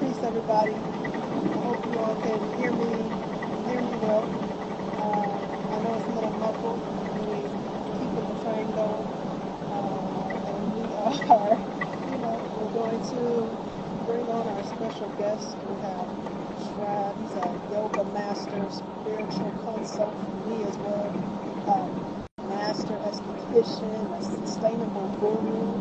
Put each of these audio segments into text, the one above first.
Peace, everybody. I hope you all can hear me well. I know it's a little muffled. We keeping the train going, and we are, we're going to bring on our special guest. We have Trahvae. He's a yoga master, spiritual consult for me as well. Master esthetician, a sustainable guru.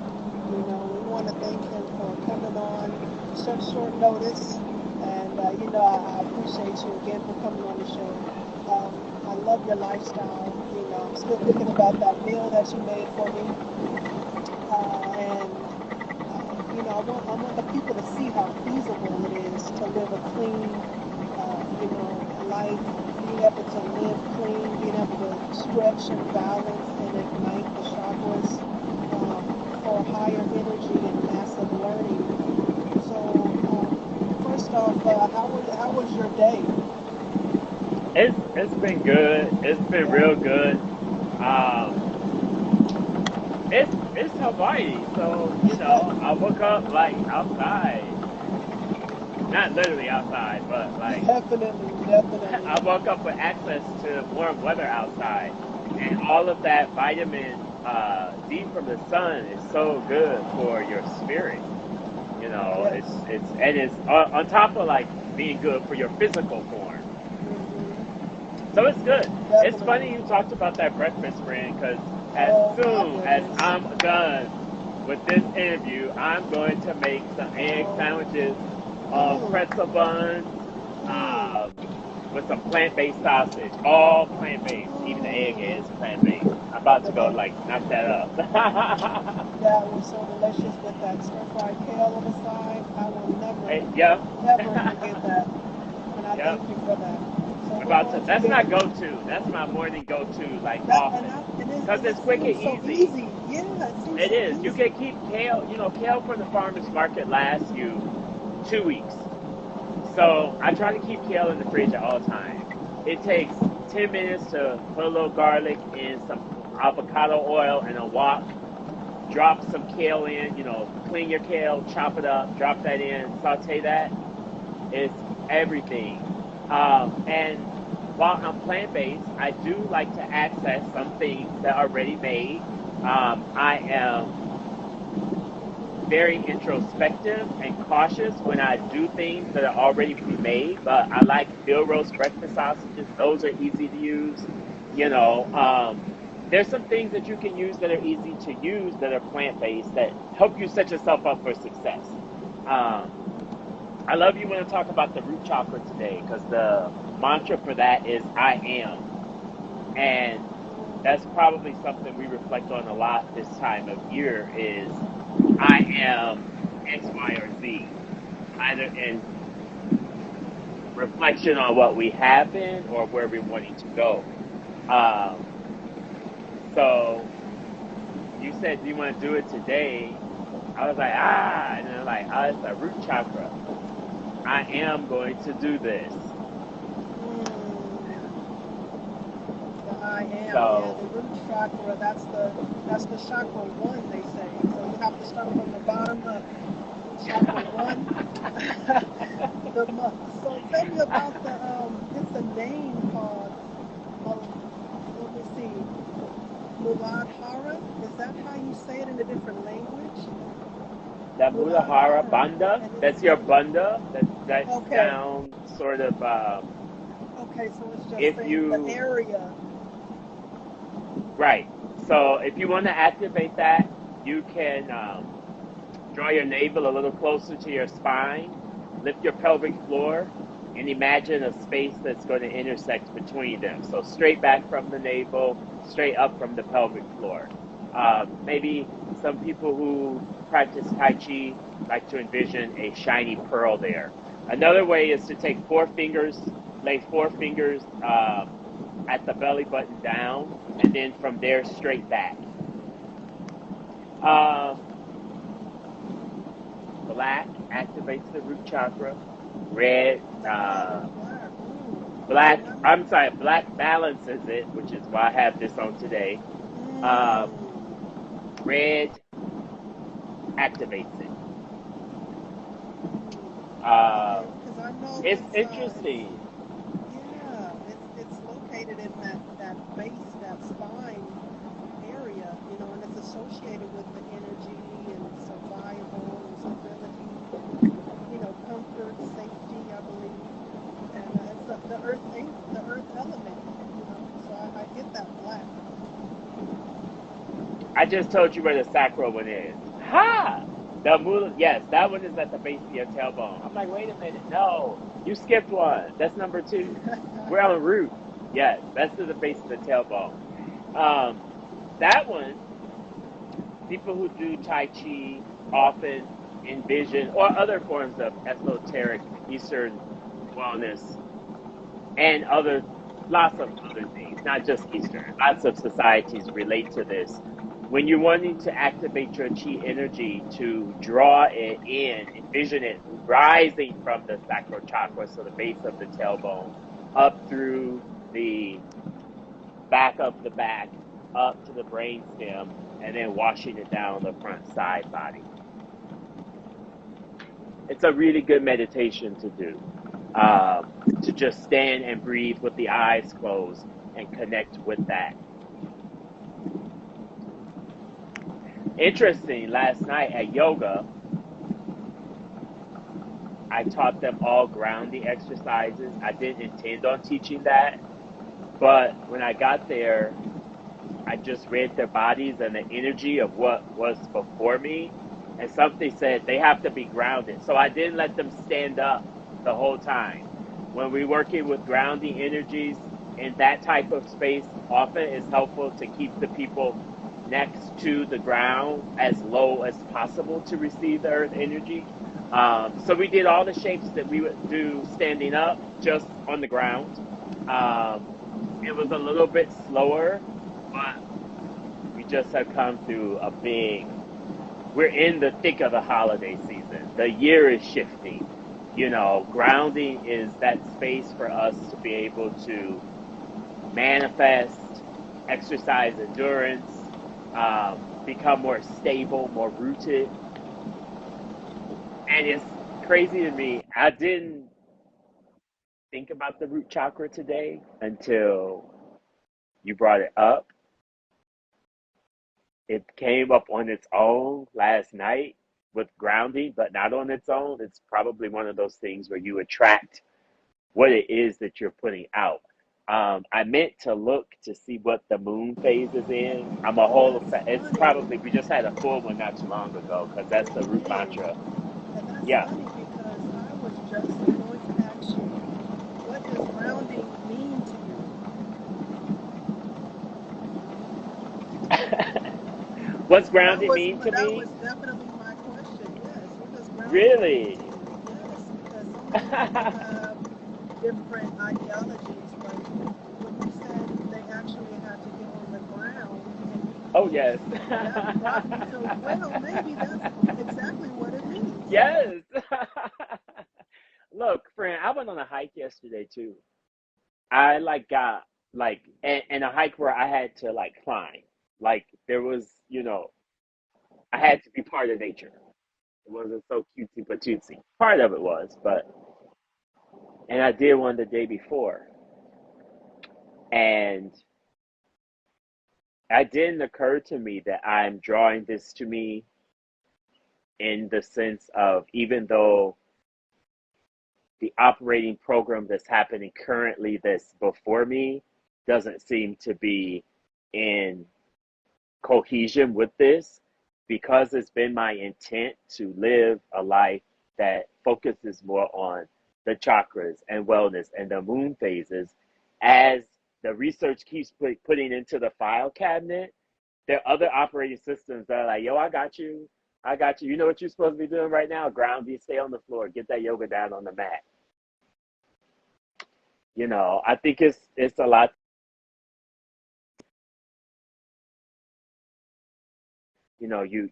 We want to thank him for coming on such short notice. And, I appreciate you again for coming on the show. I love your lifestyle. I'm still thinking about that meal that you made for me. I want the people to see how feasible it is to live a clean, life, being able to live clean, being able to stretch and balance and ignite the chakras for higher energy and massive learning. So, first off, how was your day? It's been good. It's been Yeah. real good. Um, it's Hawaii, so I woke up like outside, not literally outside, but like Definitely, definitely. I woke up with access to warm weather outside, and all of that vitamin D from the sun is so good for your spirit. Yes. It's on top of like being good for your physical form. Hmm. So it's good. It's Definitely. funny you talked about that breakfast, friend, because as Oh my soon as goodness. I'm done with this interview, I'm going to make some egg Oh. sandwiches on Mm, pretzel buns mm, with some plant-based sausage, all plant-based. Even the egg is mm. plant-based. I'm about to go Okay. like knock that up. That was so delicious with that stir-fried kale on the side. I will never, Yep. never forget that. And I Yep. thank you for that. So we're About to. going to That's get my it. go-to. That's my morning go-to, like That often, because and it it's quick and seems so easy. easy. Yeah, it seems It so is. You easy. can keep kale. Kale from the farmer's market lasts you 2 weeks. So I try to keep kale in the fridge at all times. It takes 10 minutes to put a little garlic in some avocado oil and a wok. Drop some kale in, clean your kale, chop it up, drop that in, saute that. It's everything. And while I'm plant based, I do like to access some things that are ready made. I am very introspective and cautious when I do things that are already pre-made, but I like Bill roast breakfast sausages. Those are easy to use. You know, um, there's some things that you can use that are easy to use that are plant-based that help you set yourself up for success. Um, I love you when I talk about the root chakra today because the mantra for that is I am. And that's probably something we reflect on a lot this time of year is I am X, Y, or Z, either in reflection on what we have been or where we're wanting to go. Um, so you said you want to do it today. I was like, and then like, it's the root chakra. I am going to do this. Mm. The I am, yeah, the So, root chakra. That's the chakra one, they say. So you have to start from the bottom up. Chakra one. So tell me about it's a name called, let me see, Muladhara. Is that how you say it in a different language? the Muladhara Muladhara. Bandha, And that's it's your Bandha. That's okay. down sort of Okay, so it's just if saying the you area. right. So if you want to activate that, you can draw your navel a little closer to your spine, lift your pelvic floor, and imagine a space that's going to intersect between them. So straight back from the navel, straight up from the pelvic floor. Maybe some people who practice Tai Chi like to envision a shiny pearl there. Another way is to take lay 4 fingers at the belly button down, and then from there straight back. Uh, Black activates the root chakra. Red, Black. Okay, black, let me. I'm sorry, black balances it, which is why I have this on today. Uh, Mm, Red activates it. Um, Okay, because I know it's it's interesting. yeah, it's located in that base, that spine area, and it's associated with the energy and survival and stability, comfort, safety, I believe, and it's the earth element, So I get that black. I just told you where the sacral one is. Ha! The mula, yes, that one is at the base of your tailbone. I'm like, wait a minute, no, you skipped one. That's number two. We're on root. Yes, that's to the base of the tailbone. Um, that one, people who do Tai Chi often envision, or other forms of esoteric Eastern wellness and lots of other things, not just Eastern. Lots of societies relate to this. When you're wanting to activate your chi energy to draw it in, envision it rising from the sacral chakra, so the base of the tailbone, up through the back of the back, up to the brain stem, and then washing it down the front side body. It's a really good meditation to do. To just stand and breathe with the eyes closed and connect with that. Interesting, last night at yoga, I taught them all grounding exercises. I didn't intend on teaching that, but when I got there, I just read their bodies and the energy of what was before me. And something said they have to be grounded. So I didn't let them stand up the whole time. When we're working with grounding energies in that type of space, often it's helpful to keep the people next to the ground as low as possible to receive the earth energy. So we did all the shapes that we would do standing up, just on the ground. Um, it was a little bit slower, but we just have come through we're in the thick of the holiday season. The year is shifting. Grounding is that space for us to be able to manifest, exercise endurance, become more stable, more rooted. And it's crazy to me. I didn't think about the root chakra today until you brought it up. It came up on its own last night with grounding, but not on its own. It's probably one of those things where you attract what it is that you're putting out. I meant to look to see what the moon phase is in. It's That's probably, we funny. just had a full one not too long ago because that's the We root did. mantra. And that's Yeah. funny because I was just going to ask you, what does grounding mean to What's you? That grounding was mean to that me? was definitely my question. Yes, what does grounding mean to Really? you? Yes, because so many people have different ideologies, but when you said they actually had to get on the ground and be Oh, close, yes. that brought me to, well, maybe that's exactly what it means. Yes. Look, friend, I went on a hike yesterday too. I like got like and a hike where I had to like climb. Like there was, I had to be part of nature. It wasn't so cutesy patootsy. Part of it was, but and I did one the day before. And it didn't occur to me that I'm drawing this to me in the sense of, even though the operating program that's happening currently that's before me doesn't seem to be in cohesion with this, because it's been my intent to live a life that focuses more on the chakras and wellness and the moon phases. As the research keeps putting into the file cabinet, there are other operating systems that are like, yo, I got you. I got you. You know what you're supposed to be doing right now? Ground you, stay on the floor, get that yoga down on the mat. I think it's a lot.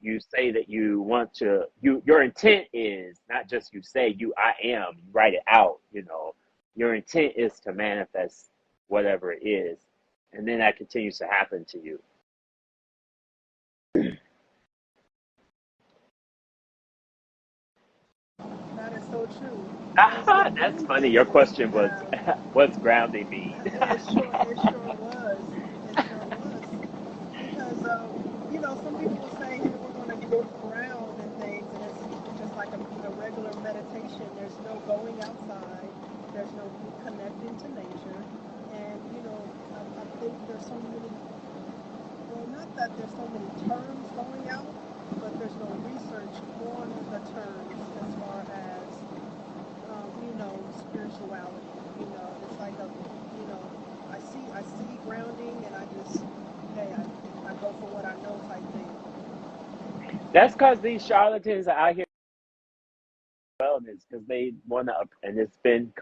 You say that you want to, your intent is not just, you say, I am, you write it out. Your intent is to manifest whatever it is, and then that continues to happen to you. That is so true. Because the That's moon funny. Your phases question was, have, what's grounding mean? it sure was. It sure was. Because, some people will say, hey, we're going to go ground and things, and it's just like a regular meditation. There's no going outside. There's no connecting to nature. And, I think there's so many, well, not that there's so many terms going out, but there's no research on the terms as far as, spirituality. It's like I see grounding, and I just, hey, I go for what I know type thing. That's because these charlatans are out here wellness because they want to, and it's been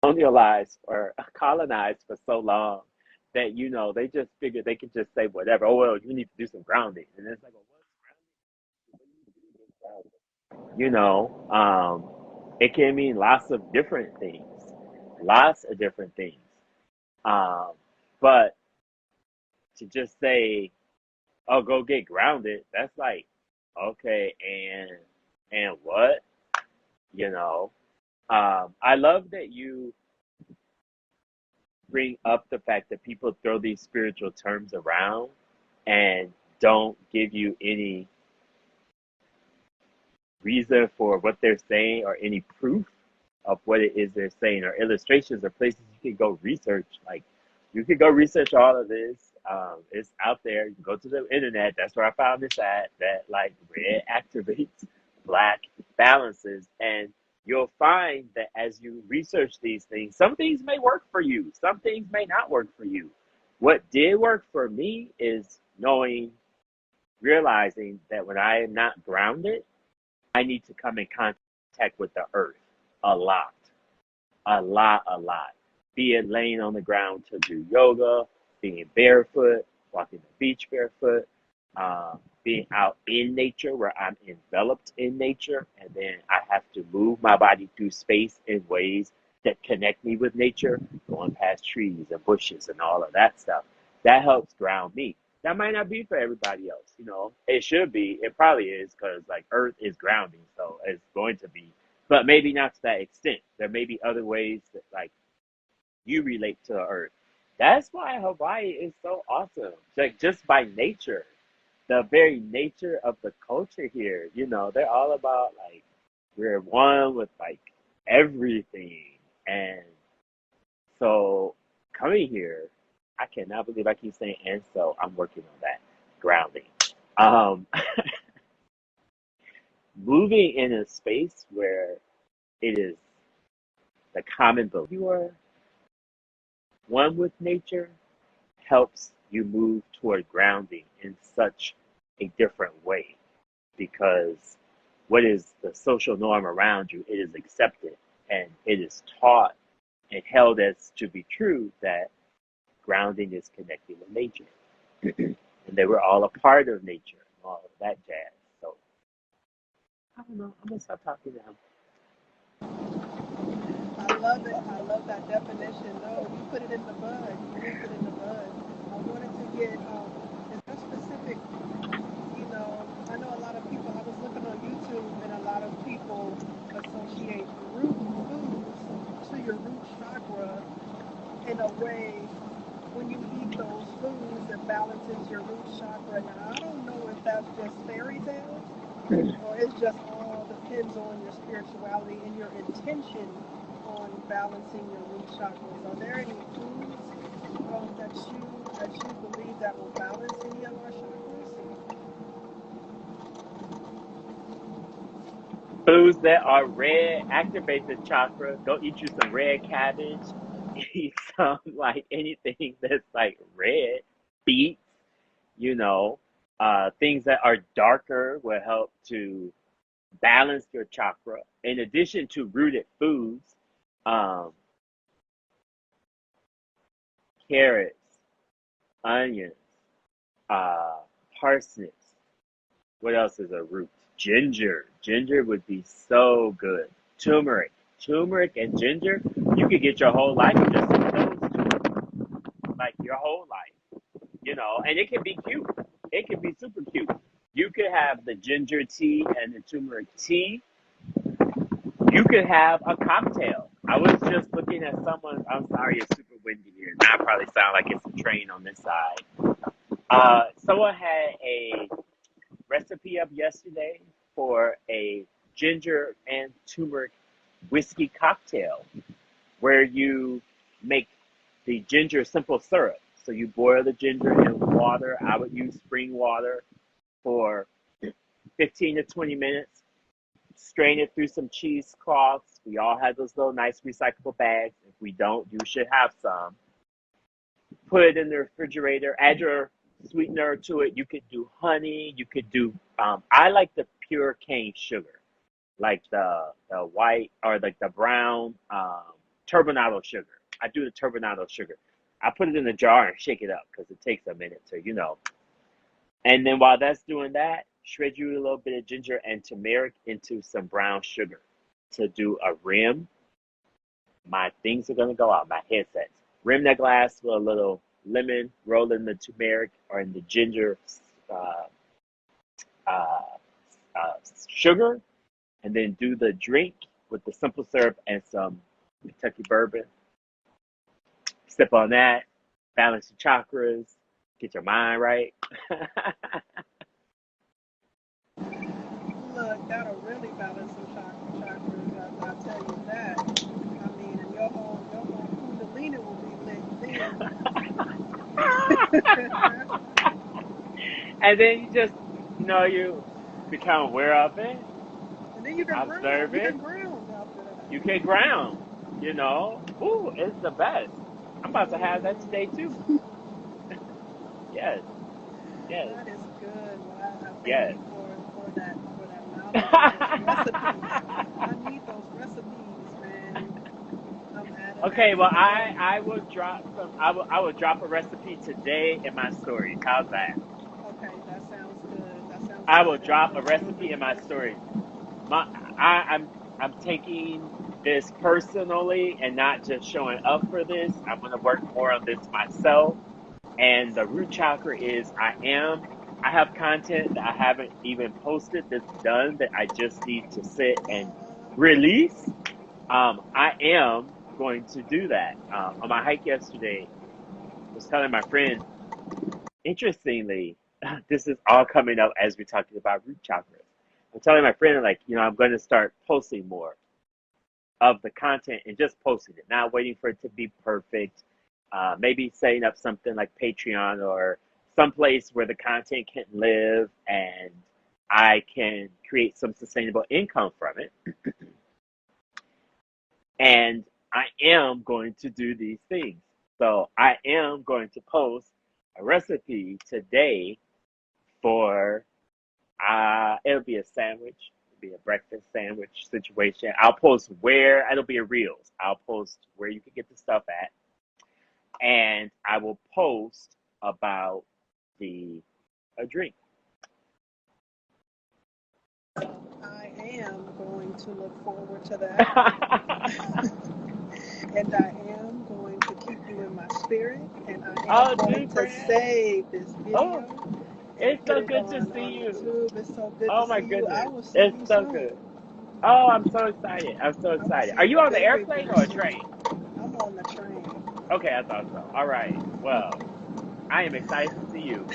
colonialized or colonized for so long that they just figure they can just say whatever. Oh well, you need to do some grounding, and it's like, well, what's grounding? It can mean lots of different things, lots of different things. Um, but to just say, "Oh, go get grounded," that's like, okay, and what? You know. I love that you bring up the fact that people throw these spiritual terms around and don't give you any reason for what they're saying or any proof of what it is they're saying or illustrations or places you could go research. Like, you could go research all of this. It's out there. You can go to the internet. That's where I found this at, that like red activates, black balances. And you'll find that as you research these things, some things may work for you, some things may not work for you. What did work for me is realizing that when I am not grounded, I need to come in contact with the earth a lot, a lot, a lot. Be it laying on the ground to do yoga, being barefoot, walking the beach barefoot, being out in nature where I'm enveloped in nature, and then I have to move my body through space in ways that connect me with nature, going past trees and bushes and all of that stuff. That helps ground me. That might not be for everybody else, It should be. It probably is because like Earth is grounding, so it's going to be. But maybe not to that extent. There may be other ways that like you relate to the Earth. That's why Hawaii is so awesome. Like just by nature, the very nature of the culture here. They're all about like we're one with like everything, and so coming here, I cannot believe I keep saying and so I'm working on that grounding. Um, moving in a space where it is the common belief you are one with nature helps you move toward grounding in such a different way because what is the social norm around you, it is accepted and it is taught and held as to be true that grounding is connecting with nature. And they were all a part of nature and all of that jazz. So I don't know. I'm gonna stop talking now. I love it. I love that definition. No, you put it in the bud. You nip it in the bud. I wanted to get, is there specific, I know a lot of people, I was looking on YouTube, and a lot of people associate root foods to your root chakra in a way. When you eat those foods, it balances your root chakra. Now, I don't know if that's just fairy tales or it's just all depends on your spirituality and your intention on balancing your root chakras. Are there any foods that you believe that will balance any of our chakras? Foods that are red activate the chakra. Go eat you some red cabbage. Eat some like anything that's like red. Beets, you know. Things that are darker will help to balance your chakra. In addition to rooted foods, um, carrots, onions, uh, parsnips. What else is a root? Ginger. Ginger would be so good. Turmeric. Turmeric and ginger, you could get your whole life just in those two. Like your whole life, and it can be cute. It can be super cute. You could have the ginger tea and the turmeric tea you could have a cocktail. I was just looking at someone. I'm sorry, it's super windy here. Now I probably sound like it's a train on this side. Someone had a recipe up yesterday for a ginger and turmeric whiskey cocktail where you make the ginger simple syrup. So you boil the ginger in water. I would use spring water for 15 to 20 minutes. Strain it through some cheesecloths. We all have those little nice recyclable bags. If we don't, you should have some. Put it in the refrigerator. Add your sweetener to it. You could do honey. You could do, I like the pure cane sugar, like the white or like the brown turbinado sugar. I do the turbinado sugar. I put it in a jar and shake it up because it takes a minute to, And then while that's doing that, shred you a little bit of ginger and turmeric into some brown sugar to do a rim. My things are going to go out, my headsets. Rim that glass with a little lemon, roll in the turmeric or in the ginger sugar, and then do the drink with the simple syrup and some Kentucky bourbon. Sip on that, balance your chakras, get your mind right. Look, that'll really balance some chakras. I'll tell you that. I mean, and your whole kundalini will be lit then. And then you just, you become aware of it. And then you can observe it. You can ground after that. You can ground. Ooh, it's the best. I'm about to have that today too. Yes. That is good. Wow. Yes. Thank you for that recipe. I need those recipes, man. I'm adding Okay, well, that. I will drop some. I will drop a recipe today in my stories. How's that? Okay, that sounds good. I will drop a recipe in my stories. I'm taking this personally and not just showing up for this. I'm going to work more on this myself. And the root chakra is I have content that I haven't even posted that's done that I just need to sit and release. I am going to do that. On my hike yesterday, I was telling my friend, interestingly, this is all coming up as we're talking about root chakras. I'm telling my friend, I'm going to start posting more of the content and just posting it, not waiting for it to be perfect. Maybe setting up something like Patreon or someplace where the content can live and I can create some sustainable income from it. And I am going to do these things. So I am going to post a recipe today for, it'll be a sandwich. It'll be a breakfast sandwich situation. I'll post it'll be a Reels. I'll post where you can get the stuff at. And I will post about a drink. I am going to look forward to that. And I am going to keep you in my spirit. And I am going to save this video. It's so good to see you. YouTube. It's so good oh to my see goodness. you. I will see you It's so soon. good. Oh, I'm so excited. Are you on the airplane or a train? I'm on the train. Okay, I thought so. All right. Well, I am excited to see you.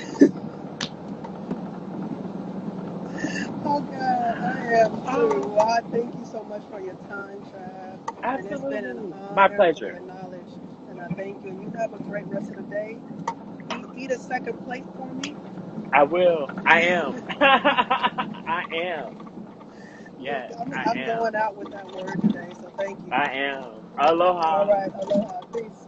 Oh, God, I am too. Well, I thank you so much for your time, Trav. Absolutely. And it's been an honor. My pleasure. For your knowledge. And I thank you. And you have a great rest of the day. Eat a second plate for me. I will. I am. I am. Yes, I'm going out with that word today, so thank you. I am. Aloha. All right, aloha. Peace.